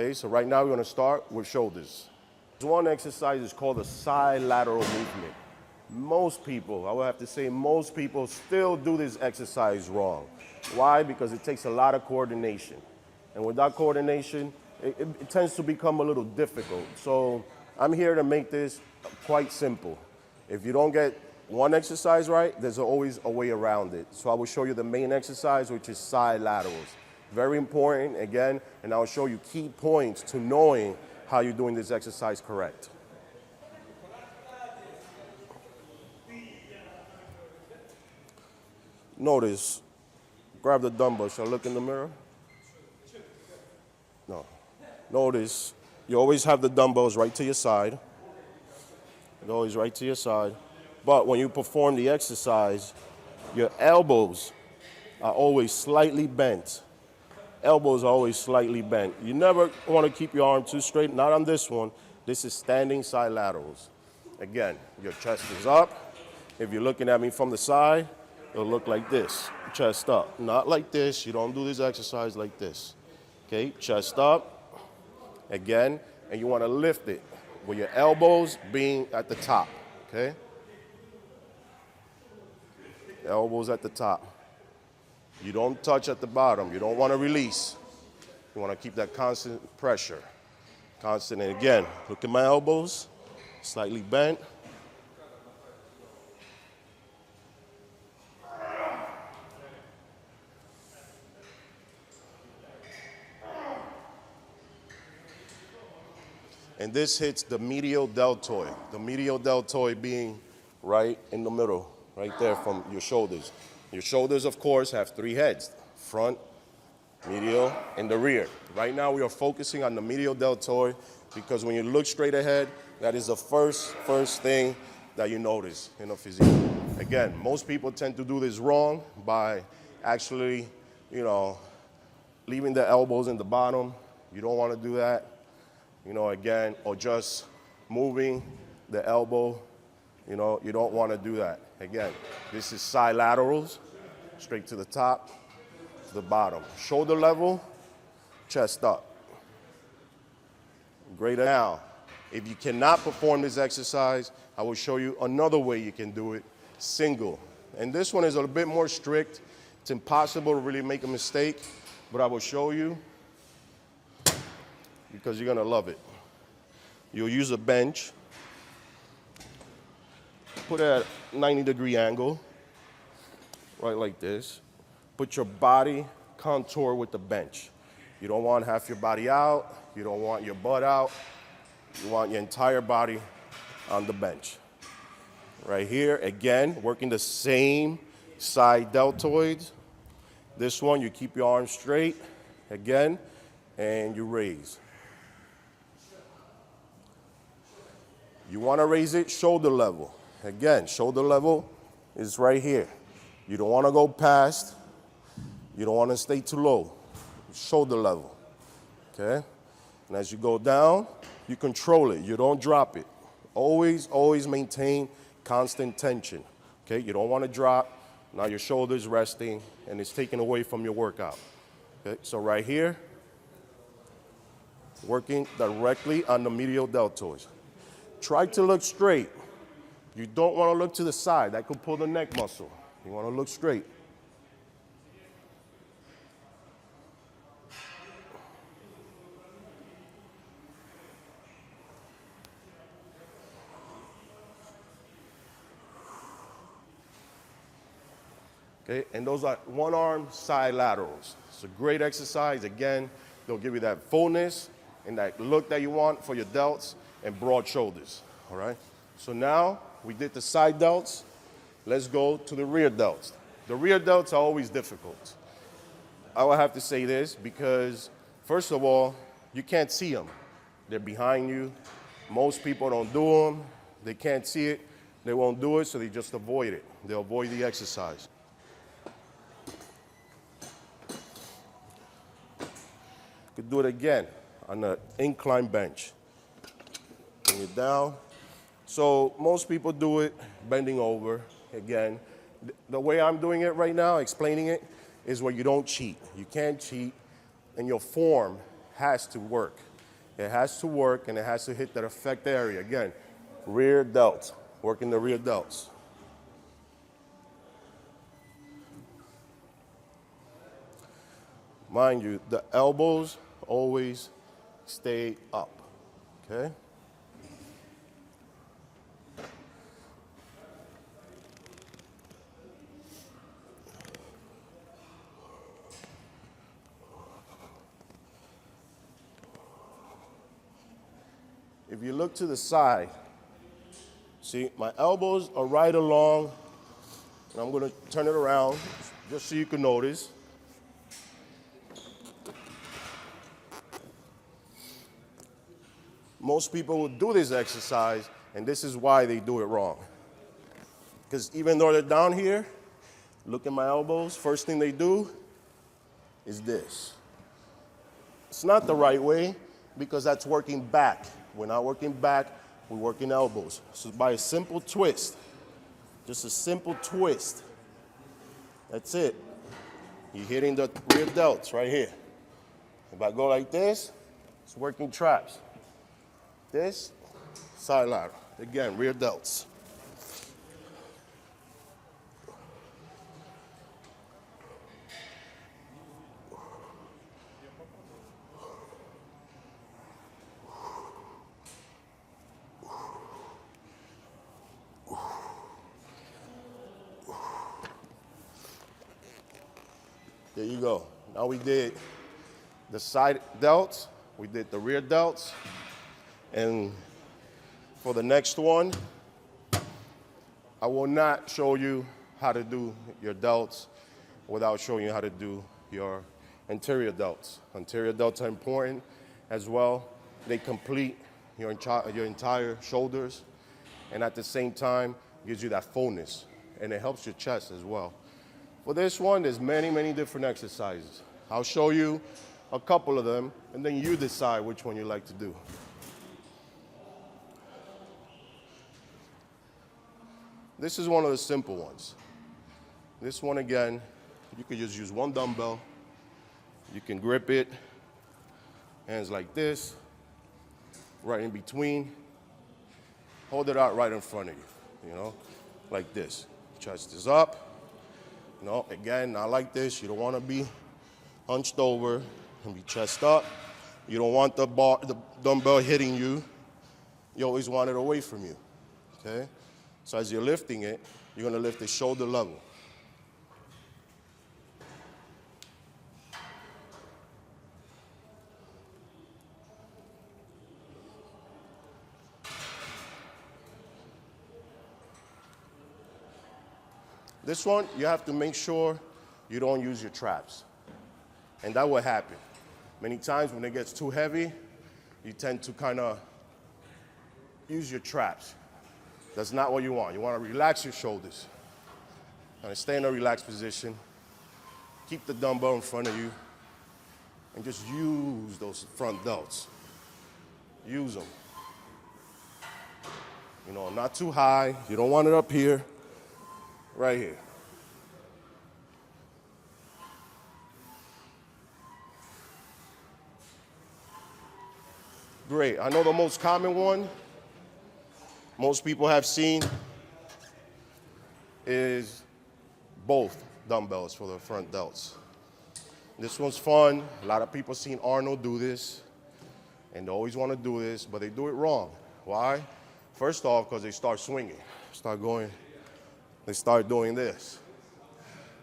Okay, so right now we're gonna start with shoulders. One exercise is called the side lateral movement. Most people, I would have to say most people still do this exercise wrong. Why? Because it takes a lot of coordination. And without coordination, it tends to become a little difficult. So I'm here to make this quite simple. If you don't get one exercise right, there's always a way around it. So I will show you the main exercise, which is side laterals. Very important, again, and I will show you key points to knowing how you're doing this exercise correct. Notice, grab the dumbbell. Shall I look in the mirror? No. Notice, you always have the dumbbells right to your side. They're always right to your side. But when you perform the exercise, your elbows are always slightly bent. Elbows are always slightly bent. You never want to keep your arm too straight, not on this one. This is standing side laterals. Again, your chest is up. If you're looking at me from the side, it'll look like this, chest up. Not like this, you don't do this exercise like this. Okay, chest up, again, and you want to lift it with your elbows being at the top, okay? Elbows at the top. You don't touch at the bottom. You don't want to release. You want to keep that constant pressure. Constant, and again, look at my elbows, slightly bent. And this hits the medial deltoid. The medial deltoid being right in the middle, right there from your shoulders. Your shoulders, of course, have three heads: front, medial, and the rear. Right now, we are focusing on the medial deltoid because when you look straight ahead, that is the first thing that you notice in a physique. Again, most people tend to do this wrong by actually, leaving the elbows in the bottom. You don't want to do that. Again, or just moving the elbow, you don't want to do that. Again, this is side laterals, straight to the top, to the bottom. Shoulder level, chest up. Great. Now, if you cannot perform this exercise, I will show you another way you can do it, single. And this one is a bit more strict. It's impossible to really make a mistake, but I will show you because you're gonna love it. You'll use a bench, put it at a 90-degree angle, right like this. Put your body contour with the bench. You don't want half your body out, you don't want your butt out, you want your entire body on the bench. Right here, again, working the same side deltoids. This one, you keep your arms straight, again, and you raise. You want to raise it shoulder level. Again, shoulder level is right here. You don't want to go past. You don't want to stay too low. Shoulder level, okay? And as you go down, you control it. You don't drop it. Always maintain constant tension, okay? You don't want to drop. Now your shoulder's resting, and it's taken away from your workout. Okay, so right here, working directly on the medial deltoids. Try to look straight. You don't want to look to the side. That could pull the neck muscle. You want to look straight. Okay, and those are one-arm side laterals. It's a great exercise. Again, they'll give you that fullness and that look that you want for your delts and broad shoulders, all right? So now we did the side delts. Let's go to the rear delts. The rear delts are always difficult. I will have to say this because, first of all, you can't see them. They're behind you. Most people don't do them. They can't see it. They won't do it, so they just avoid it. They'll avoid the exercise. You could do it again on an incline bench. Bring it down. So most people do it bending over. Again, the way I'm doing it right now, explaining it, is where you don't cheat. You can't cheat, and your form has to work. It has to work, and it has to hit that effect area. Again, rear delts, working the rear delts. Mind you, the elbows always stay up, okay? If you look to the side, see, my elbows are right along, and I'm gonna turn it around just so you can notice. Most people will do this exercise, and this is why they do it wrong. Because even though they're down here, look at my elbows, first thing they do is this. It's not the right way because that's working back. We're not working back, we're working elbows. So by a simple twist, just a simple twist, that's it. You're hitting the rear delts right here. If I go like this, it's working traps. This, side lateral. Again, rear delts. There you go. Now we did the side delts, we did the rear delts, and for the next one, I will not show you how to do your delts without showing you how to do your anterior delts. Anterior delts are important as well. They complete your entire shoulders, and at the same time, gives you that fullness, and it helps your chest as well. For this one, there's many, many different exercises. I'll show you a couple of them, and then you decide which one you like to do. This is one of the simple ones. This one, again, you could just use one dumbbell. You can grip it, hands like this, right in between. Hold it out right in front of you, like this. Chest is up. Again, not like this. You don't want to be hunched over and be chest up. You don't want the dumbbell hitting you. You always want it away from you, okay? So as you're lifting it, you're going to lift it shoulder level. This one, you have to make sure you don't use your traps. And that will happen. Many times when it gets too heavy, you tend to kind of use your traps. That's not what you want. You want to relax your shoulders. And stay in a relaxed position. Keep the dumbbell in front of you. And just use those front delts. Use them. Not too high. You don't want it up here. Right here. Great. I know the most common one most people have seen is both dumbbells for the front delts. This one's fun. A lot of people seen Arnold do this, and they always want to do this, but they do it wrong. Why? First off, because they start swinging, they start doing this.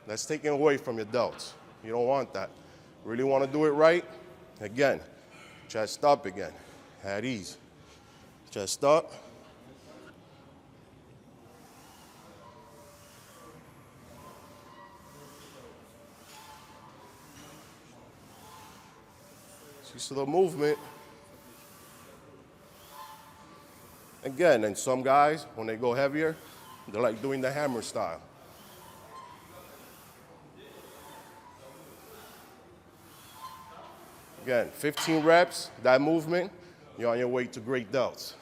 That's taken away from your delts. You don't want that. Really want to do it right? Again, chest up again, at ease. Chest up. See the movement. Again, and some guys, when they go heavier, they're like doing the hammer style. Again, 15 reps, that movement, you're on your way to great delts.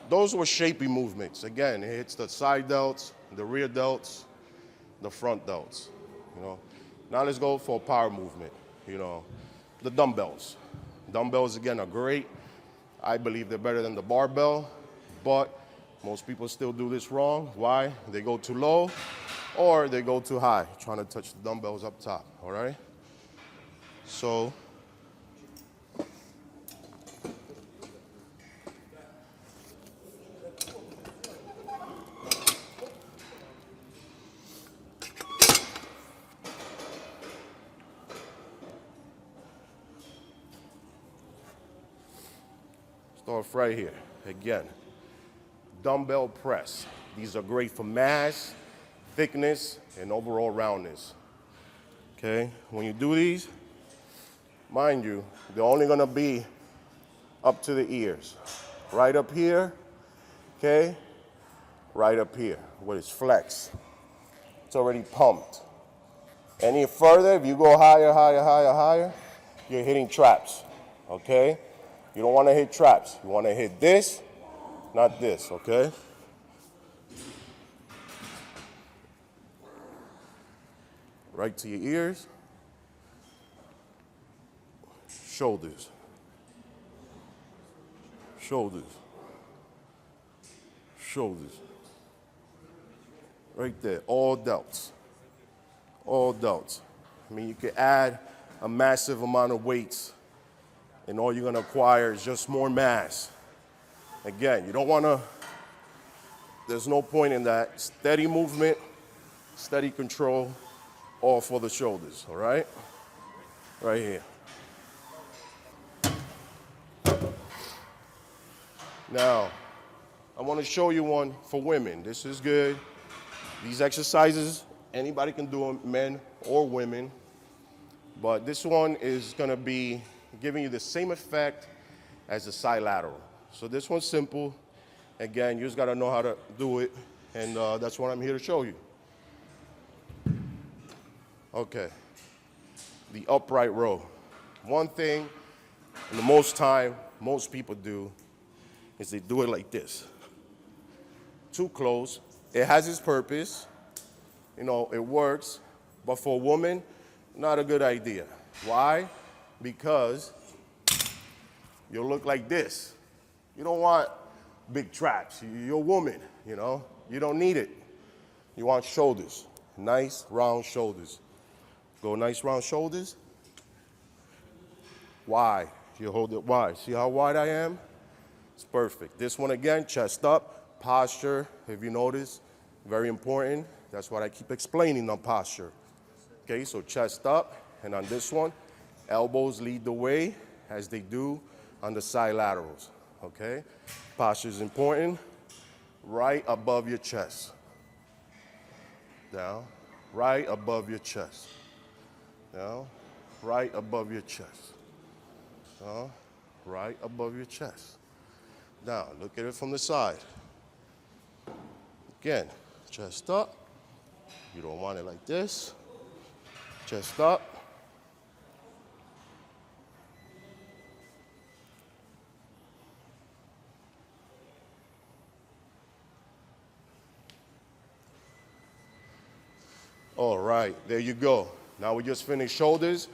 Those were shapy movements. Again, it hits the side delts, the rear delts, the front delts, Now let's go for a power movement. You know, the dumbbells. Dumbbells, again, are great. I believe they're better than the barbell, but most people still do this wrong. Why? They go too low or they go too high, trying to touch the dumbbells up top, all right? So, start right here. Again, dumbbell press. These are great for mass, thickness, and overall roundness. Okay, when you do these, mind you, they're only gonna be up to the ears. Right up here, okay, right up here, where it's flexed. It's already pumped. Any further, if you go higher, higher, higher, higher, you're hitting traps, okay? You don't wanna hit traps. You wanna hit this, not this, okay? Right to your ears, shoulders, shoulders, shoulders. Right there, all delts, all delts. I mean, you can add a massive amount of weights and all you're gonna acquire is just more mass. Again, you don't wanna, there's no point in that. Steady movement, steady control, all for the shoulders, all right? Right here. Now, I wanna show you one for women. This is good. These exercises, anybody can do them, men or women, but this one is gonna be giving you the same effect as the side lateral. So this one's simple. Again, you just gotta know how to do it, and that's what I'm here to show you. Okay, the upright row. One thing, and the most time, most people do, is they do it like this. Too close. It has its purpose, you know, it works, but for a woman, not a good idea. Why? Because you'll look like this. You don't want big traps. You're a woman, you know? You don't need it. You want shoulders, nice round shoulders. Go nice round shoulders. Wide. You hold it wide. See how wide I am? It's perfect. This one again, chest up, posture, if you notice, very important. That's what I keep explaining on posture. Okay, so chest up, and on this one, elbows lead the way as they do on the side laterals, okay? Posture is important, right above your chest. Down, right above your chest. Down, right above your chest. Down, right above your chest. Now, look at it from the side. Again, chest up. You don't want it like this. Chest up. All right, there you go. Now we just finished shoulders.